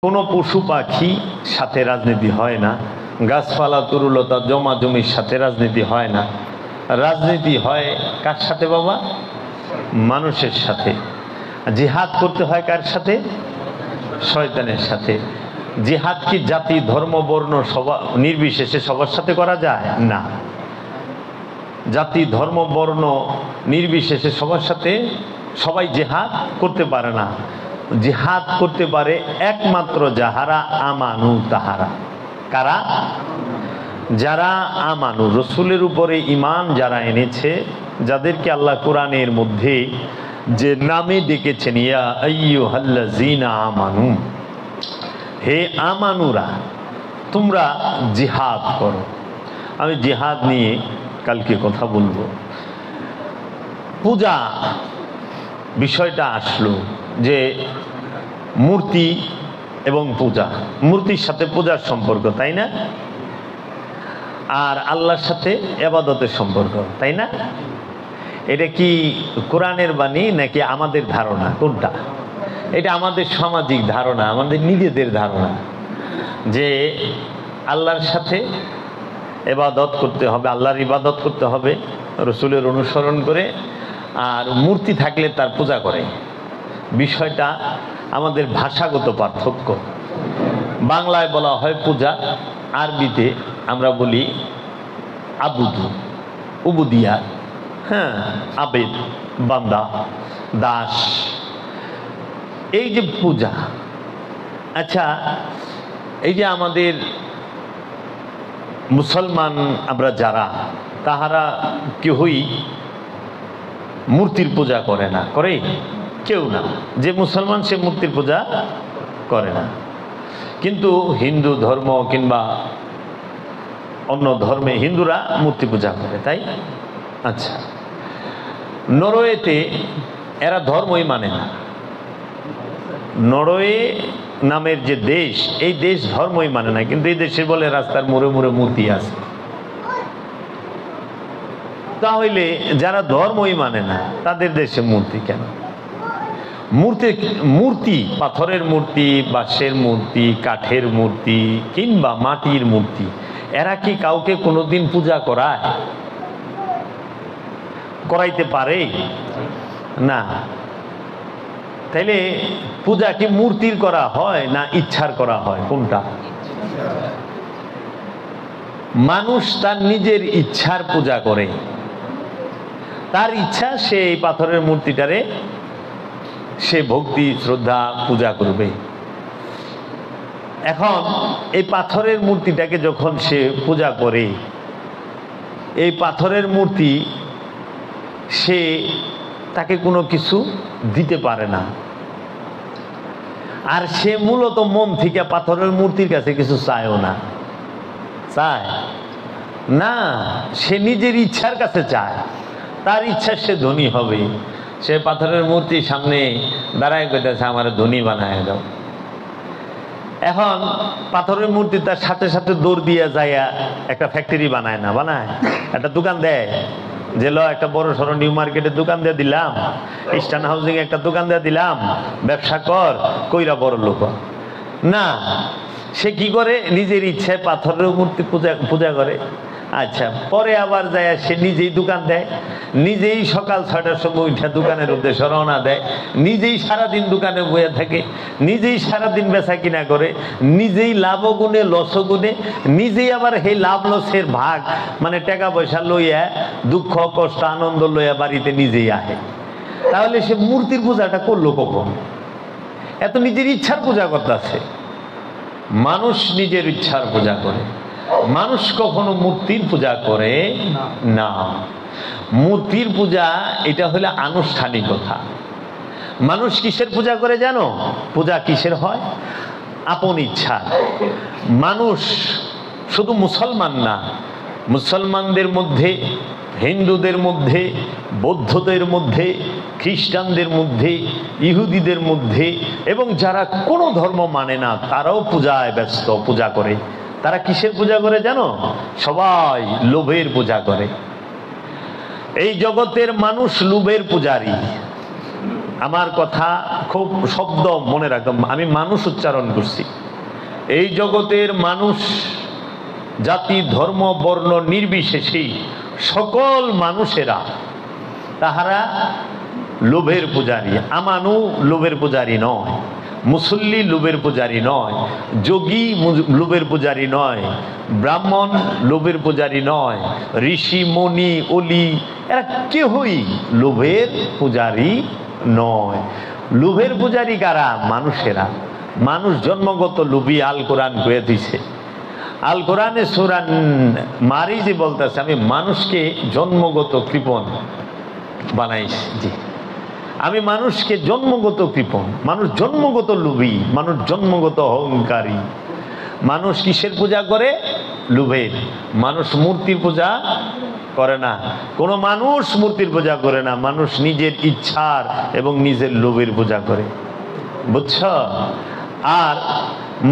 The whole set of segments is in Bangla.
কোনো পশু পাখি সাথে রাজনীতি হয় না, গাছপালা তরুলতা জমা জমির সাথে রাজনীতি হয় না। রাজনীতি হয় কার সাথে বাবা? মানুষের সাথে। জিহাদ করতে হয় কার সাথে? শয়তানের সাথে। জিহাদ কি জাতি ধর্ম বর্ণ নির্বিশেষে সবার সাথে করা যায় না। জাতি ধর্ম বর্ণ নির্বিশেষে সবার সাথে সবাই জিহাদ করতে পারে না। জিহাদ করতে পারে একমাত্র যাহারা আমানু তাহারা। কারা? যারা আমানু, রসুলের উপরে ইমান যারা এনেছে, যাদেরকে আল্লাহ কোরআনের মধ্যে যে নামে ডেকেছেন, ইয়া আইয়ুহাল্লাযীনা আমানু, হে আমানুরা তোমরা জিহাদ করো। আমি জিহাদ নিয়ে কালকে কথা বলবো। পূজা বিষয়টা আসলো যে মূর্তি এবং পূজা, মূর্তির সাথে পূজার সম্পর্ক, তাই না? আর আল্লাহর সাথে ইবাদতের সম্পর্ক, তাই না? এটা কি কোরআনের বাণী নাকি আমাদের ধারণা? কোনটা? এটা আমাদের সামাজিক ধারণা, আমাদের নিজেদের ধারণা যে আল্লাহর সাথে ইবাদত করতে হবে, আল্লাহর ইবাদত করতে হবে রসুলের অনুসরণ করে, আর মূর্তি থাকলে তার পূজা করে। বিষয়টা আমাদের ভাষাগত পার্থক্য। বাংলায় বলা হয় পূজা, আরবিতে আমরা বলি আবুদু, উবুদিয়া, হ্যাঁ, আবেদ, বান্দা, দাস, এই যে পূজা। আচ্ছা, এই যে আমাদের মুসলমান আমরা যারা, তাহারা কেউই মূর্তির পূজা করে না, করে কেউ না। যে মুসলমান সে মূর্তির পূজা করে না। কিন্তু হিন্দু ধর্ম কিংবা অন্য ধর্মে হিন্দুরা মূর্তি পূজা করে, তাই? আচ্ছা, নরওয়েতে এরা ধর্মই মানে না। নরওয়ে নামের যে দেশ, এই দেশ ধর্মই মানে না, কিন্তু এই দেশে বলে রাস্তার মোড়ে মোড়ে মূর্তি আছে। তাহলে যারা ধর্মই মানে না তাদের দেশে মূর্তি কেন? মূর্তি পাথরের মূর্তি, বাঁশের মূর্তি, কাঠের মূর্তি কিংবা মাটির মূর্তি, এরা কি কাউকে কোনোদিন পূজা করায়? করাইতে পারে না। তাইলে পূজা কি মূর্তির করা হয় না ইচ্ছার করা হয়? কোনটা? মানুষ তার নিজের ইচ্ছার পূজা করে। তার ইচ্ছা সে এই পাথরের মূর্তিটারে সে ভক্তি শ্রদ্ধা পূজা করবে। এখন এই পাথরের মূর্তিটাকে যখন সে পূজা করে, এই পাথরের মূর্তি সে তাকে কোনো কিছু দিতে পারে না। আর সে মূলত মন থেকে পাথরের মূর্তির কাছে কিছু চায়ও না। চায় না, সে নিজের ইচ্ছার কাছে চায়। তার ইচ্ছা সে ধনী হবে। সে পাথরের মূর্তির সামনে দাঁড়ায় কইতেছে আমার ধনী বানায় দাও। এখন পাথরের মূর্তি তার সাথে সাথে দৌড় দিয়ে যায় একটা ফ্যাক্টরি বানায় না, বানায় একটা দোকান দেয়, যে ল একটা বড় সড়ো নিউ মার্কেটের দোকান দিয়ে দিলাম, ইস্টার্ন হাউজিং একটা দোকান দিয়ে দিলাম, ব্যবসা কর, কইরা বড় লোক। না, সে কি করে? নিজের ইচ্ছায় পাথরের মূর্তি পূজা করে। আচ্ছা, পরে আবার যায় সে নিজেই দোকান দেয়, নিজেই সকাল 6টার সময় উঠে দোকানের উদ্দেশ্যে রওনা দেয়, নিজেই সারাদিন দোকানে বয়ে থাকে, নিজেই সারাদিন বেচা কিনা করে, নিজেই লাভ গুনে লস গুনে, নিজেই আবার সেই লাভ লসের ভাগ মানে টাকা পয়সা লইয়া দুঃখ কষ্ট আনন্দ লইয়া বাড়িতে নিজেই আহে। তাহলে সে মূর্তির পূজাটা করলো কখন? এত নিজের ইচ্ছার পূজা করতেছে। মানুষ নিজের ইচ্ছার পূজা করে, মানুষ কখনো মূর্তির পূজা করে না। মূর্তির পূজা এটা হলো আনুষ্ঠানিকতা। মানুষ কিসের পূজা করে জানো? পূজা কিসের হয়? আপন ইচ্ছা। মানুষ শুধু মুসলমান না, মুসলমানদের মধ্যে, হিন্দুদের মধ্যে, বৌদ্ধদের মধ্যে, খ্রিস্টানদের মধ্যে, ইহুদিদের মধ্যে এবং যারা কোনো ধর্ম মানে না তারাও পূজায় ব্যস্ত, পূজা করে। তারা কিসের পূজা করে জানো? সবাই লোভের পূজা করে। এই জগতের মানুষ লোভের পূজারী। আমার কথা খুব শব্দ মনে রাখতাম, আমি মানুষ উচ্চারণ করছি। এই জগতের মানুষ জাতি ধর্ম বর্ণ নির্বিশেষে সকল মানুষেরা তাহারা লোভের পূজারী। আমানু লোভের পূজারী নয়, মুসল্লি লোভের পূজারী নয়, যোগী লোভের পূজারী নয়, ব্রাহ্মণ লোভের পূজারী নয়, ঋষি মুনি অলি এরা কেহই লোভের পূজারী নয়। লোভের পূজারী কারা? মানুষেরা। মানুষ জন্মগত লোভী। আল কোরআন কয়ে দিছে, আল কোরআনে সূরা মারিজে বলতেছে আমি মানুষকে জন্মগত কৃপণ বানাইছি। জি, আমি মানুষকে জন্মগত কৃপণ। মানুষ জন্মগত লোভী, মানুষ জন্মগত অহংকারী। মানুষ কিসের পূজা করে? লোভের। মানুষ মূর্তির পূজা করে না, কোনো মানুষ মূর্তির পূজা করে না। মানুষ নিজের ইচ্ছার এবং নিজের লোভের পূজা করে, বুঝছ? আর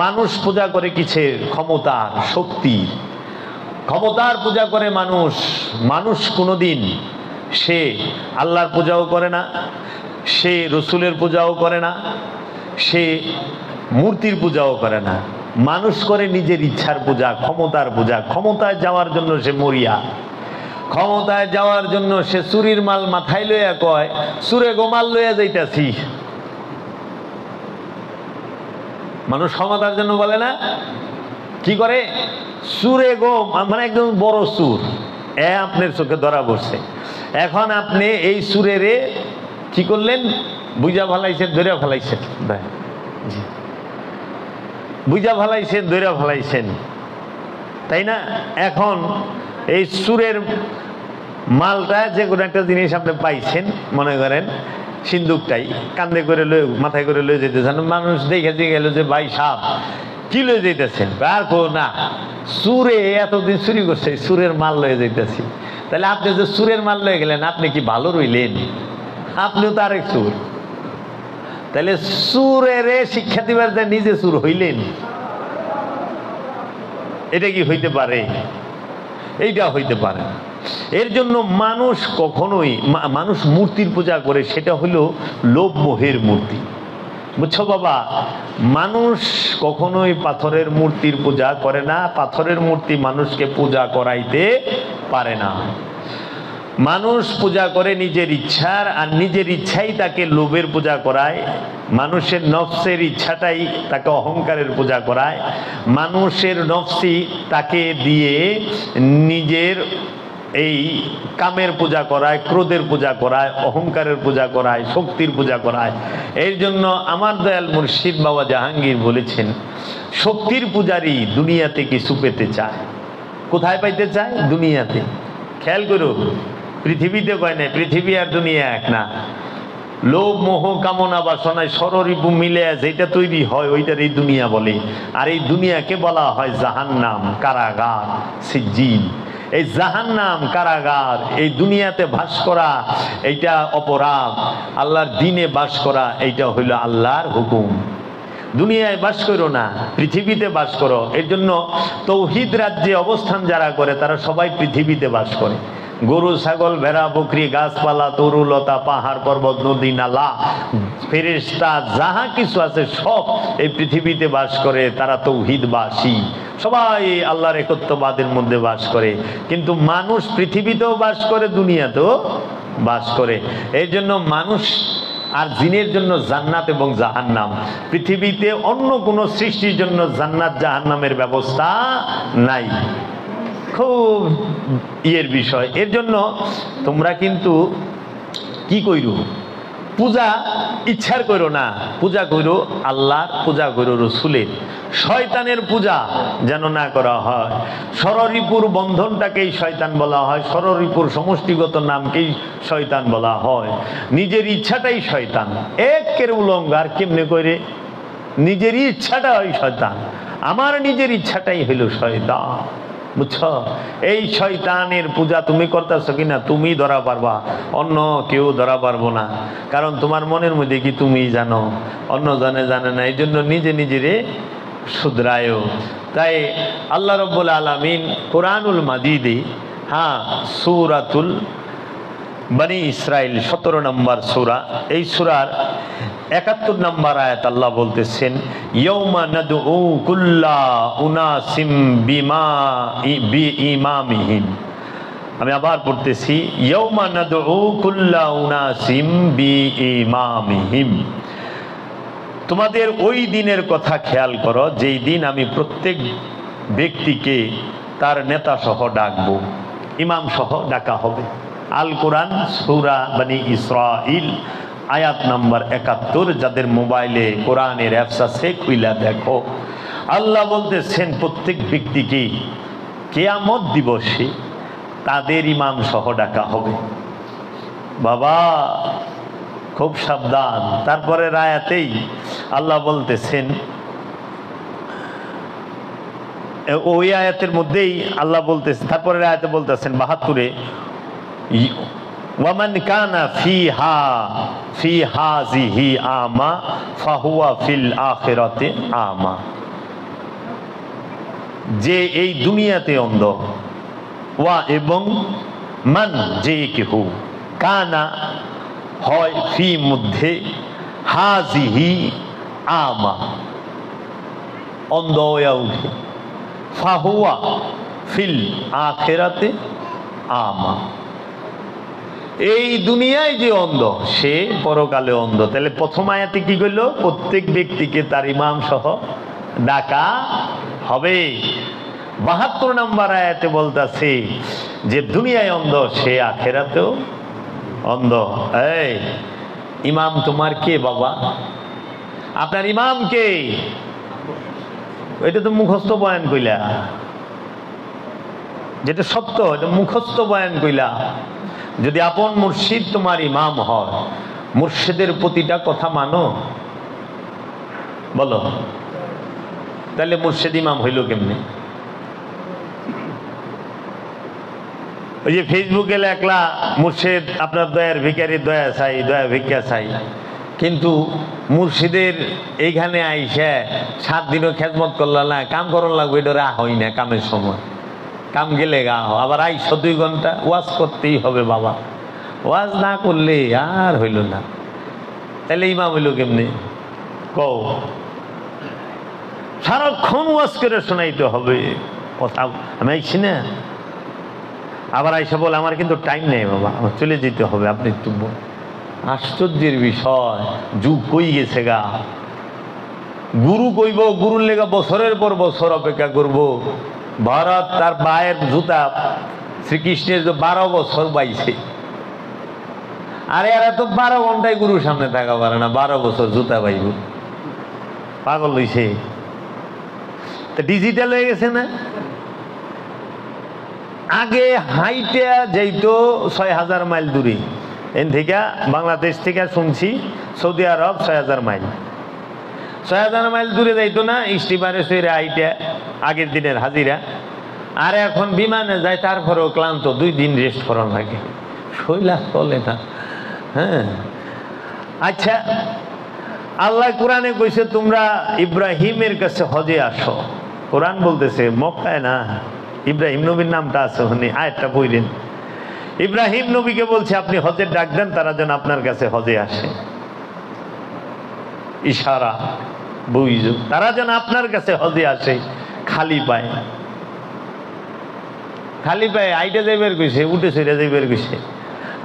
মানুষ পূজা করে কিসের? ক্ষমতার, শক্তির। ক্ষমতার পূজা করে মানুষ। মানুষ কোনোদিন সে আল্লাহর পূজাও করে না, সে রসুলের পূজাও করে না, সে মূর্তির পূজাও করে না। মানুষ করে নিজের ইচ্ছার পূজা, ক্ষমতার পূজা। ক্ষমতায় যাওয়ার জন্য সে মরিয়া, ক্ষমতায় যাওয়ার জন্য সে চুরির মাল মাথায় লইয়া কয় চুরে গোমাল লইয়া যাইতাছি। মানুষ ক্ষমতার জন্য বলে না, কি করে? চুরে গো, মানে একদম বড় চুর আপনার চোখে ধরা পড়ছে। এখন আপনি এই চুরেরে কি করলেন? বুঝা ফেলাইছেন, ধরে ফেলাইছেন। বুঝা ফেলাইছেন, ধরে ফেলাইছেন, তাই না? এখন এই চুরের মালটা যে কোনো একটা জিনিস আপনি পাইছেন, মনে করেন সিন্দুকটাই কান্দে করে লয়ে মাথায় করে লয়ে যেতেছেন। মানুষ দেখে গেল যে ভাই সাপ কি লয়ে যেতেছেন? আর কো না, চুরে এতদিন চুরি করছে, চুরের মাল লয়ে যেতেছি। তাহলে আপনি যে চুরের মাল লয়ে গেলেন, আপনি কি ভালো রইলেন? আপনিও তো আরেক চুর। তাহলে চুরের শিক্ষা দিবার যে নিজে চুর হইলেন, এটা কি হইতে পারে? এইটা হইতে পারে। এর জন্য মানুষ কখনোই, মানুষ মূর্তির পূজা করে, সেটা হলো লোভ মোহের মূর্তি, বুঝছো বাবা? মানুষ কখনোই পাথরের মূর্তির পূজা করে না। পাথরের মূর্তি মানুষকে পূজা করাইতে পারে না। মানুষ পূজা করে নিজের ইচ্ছার, আর নিজের ইচ্ছাই তাকে লোভের পূজা করায়। মানুষের নফসের ইচ্ছাটাই তাকে অহংকারের পূজা করায়। মানুষের নফসি তাকে দিয়ে নিজের এই কামের পূজা করায়, ক্রোধের পূজা করায়, অহংকারের পূজা করায়, শক্তির পূজা করায়। এই জন্য আমার দয়াল মুর্শিদ বাবা জাহাঙ্গীর বলেছেন, শক্তির পূজারী দুনিয়াতে কিছু পেতে চায়। কোথায় পাইতে চায়? দুনিয়াতে। খেয়াল করো, পৃথিবীতে কয় নাই, পৃথিবী আর দুনিয়া এক না। লোভ মোহ কামনা বাসনায় ষড়রিপু মিলে যেটা তৈরি হয় ওইটার এই দুনিয়া বলে। আর এই দুনিয়াকে বলা হয় জাহান্নাম, কারাগার, সিজ্জিন। এই জাহান্নাম, কারাগার, এই দুনিয়াতে বাস করা এইটা অপরাধ। আল্লাহর দিনে বাস করা এইটা হইল আল্লাহর হুকুম। দুনিয়ায় বাস করো না, পৃথিবীতে বাস করো। এর জন্য তৌহিদ রাজ্যে অবস্থান যারা করে তারা সবাই পৃথিবীতে বাস করে। গরু ছাগল ভেড়া বকরি গাছপালা তরুলতা পাহাড় পর্বত নদী নালা ফেরেশতা যাহা কিছু আছে সব এই পৃথিবীতে বাস করে। তারা তৌহিদবাসী, সবাই আল্লাহর একত্ববাদের মধ্যে বাস করে। কিন্তু মানুষ পৃথিবীতেও বাস করে, দুনিয়াতেও বাস করে। এই জন্য মানুষ আর জিনের জন্য জান্নাত এবং জাহান্নাম। পৃথিবীতে অন্য কোনো সৃষ্টির জন্য জান্নাত জাহান্নামের ব্যবস্থা নাই। খুব ইয়ের বিষয়। এর জন্য তোমরা কিন্তু কি কইরো? পূজা ইচ্ছার করো না, পূজা করো আল্লাহর, পূজা করো রসুলের। শয়তানের পূজা যেন না করা হয়। ষড়রিপুর বন্ধনটাকেই শয়তান বলা হয়, ষড়রিপুর সমষ্টিগত নামকেই শয়তান বলা হয়। নিজের ইচ্ছাটাই শয়তান। একের উলঙ্গার কেমনে করে? নিজেরই ইচ্ছাটা হয় শয়তান। আমার নিজের ইচ্ছাটাই হইল শয়তান, বুঝছো? এই শয়তানের পূজা তুমি করতেছো কিনা তুমি ধরা পারবা, অন্য কেউ ধরা পারবো না। কারণ তোমার মনের মধ্যে কি তুমি জানো, অন্য জনে জানে না। এই জন্য নিজে নিজেরে শুধরায়। তাই আল্লাহ রাব্বুল আলামিন কোরআনুল মাজিদে, হ্যাঁ, সূরাতুল বনি ইসরাইল 17 নম্বর সূরা। এই সূরার 71 নম্বর আয়াত আল্লাহ বলতেছেন, ইয়াউমা নাদউ কুল্লা উনাসিম বিইমামিহিম। আমি আবার পড়তেছি, ইয়াউমা নাদউ কুল্লা উনাসিম বিইমামিহিম। তোমাদের ওই দিনের কথা খেয়াল করো যেই দিন আমি প্রত্যেক ব্যক্তিকে তার নেতা সহ ডাকবো, ইমাম সহ ডাকা হবে। আল কোরআন সূরা বনি ইসরাইল আয়াত নম্বর 71। যাদের মোবাইলে কোরআনের অ্যাপস আছে খুইলা দেখো। আল্লাহ বলতেছেন প্রত্যেক ব্যক্তিকে কিয়ামত দিবসে তাদের ইমাম সহ ডাকা হবে। বাবা খুব সাবধান। তারপরে আয়াতেই আল্লাহ বলতেছেন, ওই আয়াতের মধ্যেই আল্লাহ বলতেছেন, তারপরে আয়াতে বলতেছেন 72-এ, ওয়ামান কানা ফি হাযিহি আমা ফাহুয়া ফিল আখিরাতি আমা। যে এই দুনিয়াতে অন্ধ, ওয়া এবং মান যে কেহু, কানা হয় ফি মধ্যে, হাযিহি আমা অন্ধ হয়ে উঠে, ফাহুয়া ফিল আখিরাতে আমা। এই দুনিয়ায় যে অন্ধ সে পরকালে অন্ধ। তাহলে প্রথম আয়াতে কি কইল? প্রত্যেক ব্যক্তিকে তার ইমাম সহ ডাকা হবে। 72 নম্বর আয়াতে বলতেছে যে দুনিয়ায় অন্ধ সে আখিরাতেও অন্ধ। এই ইমাম তোমার কে বাবা? আপনার ইমাম কে? এটা তো মুখস্থ বয়ান কইলা, যেটা সত্য এটা মুখস্থ বয়ান কইলা। যদি আপন মুর্শিদ তোমার ইমাম হয়, মুর্শিদের প্রতিটা কথা মানো? বলো, তাহলে মুর্শিদ ইমাম হইল কেমনে? ওই যে ফেসবুকে লেখলা মুর্শিদ আপনার দয়ার ভিখারি, দয়া চাই, দয়া ভিক্ষা চাই, কিন্তু মুর্শিদের এইখানে আইসা 7 দিনও খেদমত করলা না, কাম করার লাগবে, এটা রা হয় না কামের সময়। কাম গেলে গা আবার আইস 2 ঘন্টা ওয়াজ করতেই হবে বাবা, ওয়াজ না করলে আর হইল না। তাহলে ইমাম হইল কেমনে কও? সারাক্ষণ ওয়াজ করে শোনাইতে হবে কথা। আমি আইছি না, আবার আইসা বলে আমার কিন্তু টাইম নেই বাবা, আমার চলে যেতে হবে, আপনি একটু। আশ্চর্যের বিষয়, যুগ কই গেছে গা। গুরু কইব, গুরুর লেগা বছরের পর বছর অপেক্ষা করব। ভারত তার পায়ের জুতা শ্রীকৃষ্ণের 12 বছর বাইছে, আরে এরা তো 12 ঘন্টায় গুরুর সামনে থাকা পারে না, 12 বছর জুতা বাইব। পাগল হইছে। তো ডিজিটাল হয়ে গেছে না? আগে হাইটে যাইতো 6000 মাইল দূরে, এন থেকে বাংলাদেশ থেকে শুনছি সৌদি আরব 6000 মাইল, 6000 মাইল দূরে যাইতো না স্টিমারে সইরে হাইটে, আগের দিনের হাজিরা। আর এখন বিমানে যায়, তারপরেও ক্লান্ত, 2 দিন রেস্ট করার লাগে, শৈলা চলে না। হ্যাঁ, আচ্ছা, আল্লাহ কোরআনে কইছে তোমরা ইব্রাহিমের কাছে হজে আসো। কোরআন বলতেছে মক্কায় না, ইব্রাহিম নবীর নামটা আছে ওখানে, আয়াতটা পড়লেন। ইব্রাহিম নবীকে বলছে আপনি হজের ডাক দেন, তারা যেন আপনার কাছে হজে আসে। ইশারা বুঝো, তারা যেন আপনার কাছে হজে আসে খালি পায়। খালি পায়ে আইটা যাইবার কইছে, উঠে চড়ে যাইবার কইছে।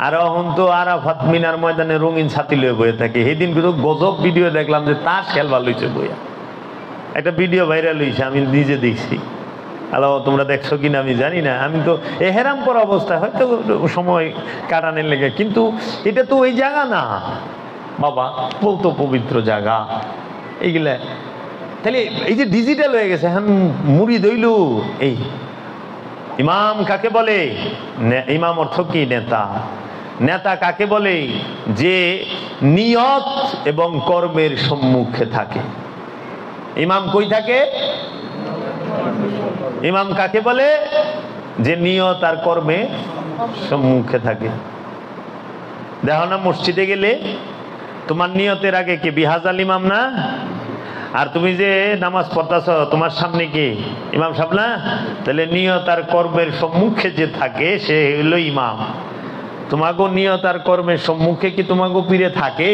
আর এখন তো আরাফাত মিনার ময়দানে রঙিন ছাতি লয়ে বয়ে থাকে। সেদিন কিন্তু গজব ভিডিও দেখলাম যে তার খেলবা লইছে বইয়া, একটা ভিডিও ভাইরাল হইছে, আমি নিজে দেখছি। আল্লাহ তোমরা দেখছো কিনা আমি জানি না, আমি তো এহেরাম করা অবস্থায় হয়তো সময় কাটানোর লেগে, কিন্তু এটা তো ওই জায়গা না বাবা, বলতো পবিত্র জায়গা এইগুলা। তাহলে এই যে ডিজিটাল হয়ে গেছে, এখন মুড়ি দইল। এই ইমাম কাকে বলে? ইমাম অর্থ কি? নেতা। নেতা কাকে বলে? যে নিয়ত এবং কর্মের সম্মুখে থাকে। ইমাম কই থাকে? ইমাম কাকে বলে? যে নিয়ত আর কর্মে সম্মুখে থাকে। দেখো না মসজিদে গেলে তোমার নিয়তের আগে কি বিহাজাল ইমাম না? আর তুমি যে নামাজ পড়তেছ তোমার সামনে কি ইমাম সাহেব না? তাহলে নিয়ত আর কর্মের সম্মুখে যে থাকে সে হইল ইমাম। তোমাগো নিয়ত আর কর্মের সম্মুখে কি তোমাগো পীরে থাকে?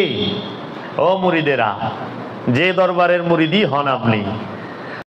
ও মুরিদেরা, যে দরবারের মুরিদি হন আপনি,